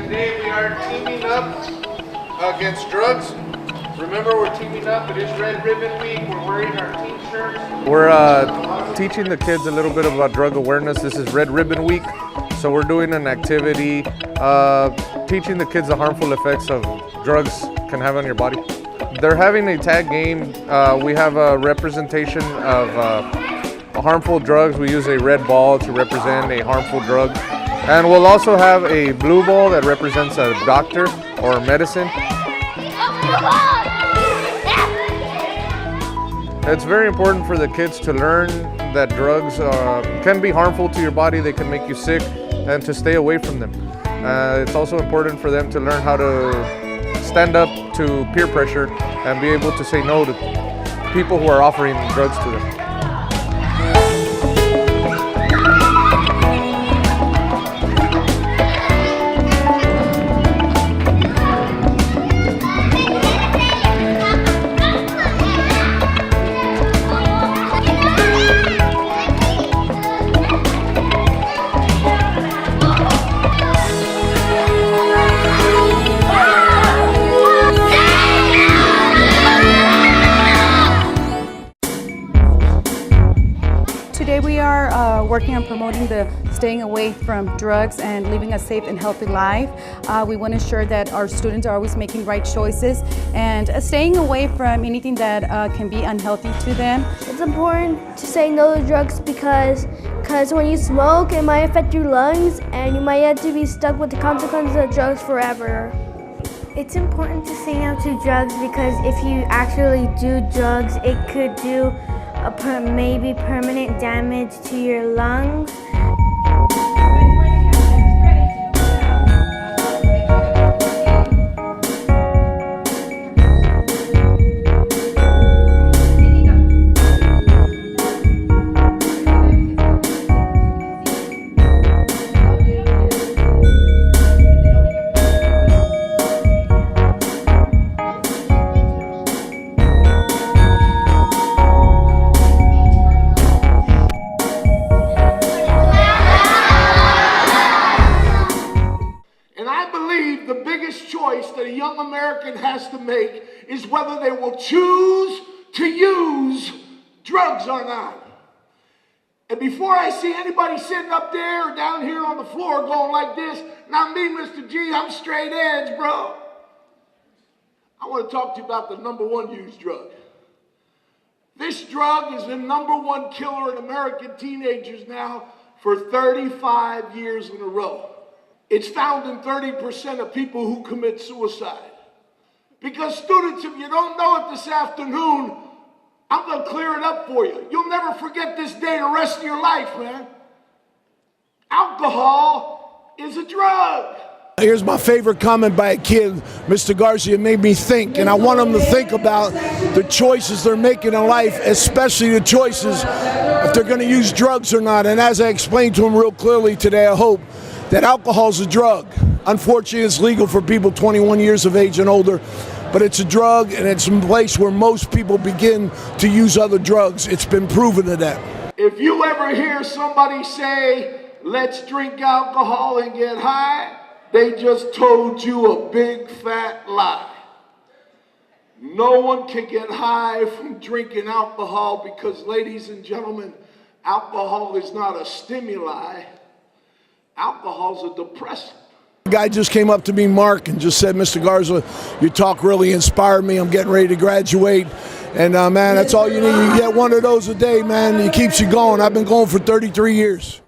today we are teaming up against drugs. Remember, we're teaming up. It is Red Ribbon Week. We're wearing our team shirts. We're teaching the kids a little bit about drug awareness. This is Red Ribbon Week, so we're doing an activity teaching the kids the harmful effects of drugs can have on your body. They're having a tag game. We have a representation of harmful drugs. We use a red ball to represent a harmful drug. And we'll also have a blue ball that represents a doctor or medicine. It's very important for the kids to learn that drugs can be harmful to your body, they can make you sick, and to stay away from them. It's also important for them to learn how to stand up to peer pressure and be able to say no to people who are offering drugs to them. Today we are working on promoting the staying away from drugs and living a safe and healthy life. We want to ensure that our students are always making right choices and staying away from anything that can be unhealthy to them. It's important to say no to drugs because when you smoke, it might affect your lungs and you might have to be stuck with the consequences of drugs forever. It's important to say no to drugs because if you actually do drugs, it could do maybe permanent damage to your lungs. The biggest choice that a young American has to make is whether they will choose to use drugs or not. And before I see anybody sitting up there or down here on the floor going like this, not me, Mr. G, I'm straight edge, bro. I want to talk to you about the #1 used drug. This drug is the #1 killer in American teenagers now for 35 years in a row. It's found in 30% of people who commit suicide. Because students, if you don't know it this afternoon, I'm going to clear it up for you. You'll never forget this day the rest of your life, man. Alcohol is a drug. Here's my favorite comment by a kid, Mr. Garcia. It made me think, and I want them to think about the choices they're making in life, especially the choices if they're going to use drugs or not. And as I explained to him real clearly today, I hope that alcohol is a drug. Unfortunately, it's legal for people 21 years of age and older, but it's a drug, and it's a place where most people begin to use other drugs. It's been proven to them. If you ever hear somebody say, let's drink alcohol and get high, they just told you a big fat lie. No one can get high from drinking alcohol because, ladies and gentlemen, alcohol is not a stimuli. Alcohol's a depressant. The guy just came up to me, Mark, and just said, Mr. Garza, your talk really inspired me. I'm getting ready to graduate. And man, that's all you need. You get one of those a day, man. It keeps you going. I've been going for 33 years.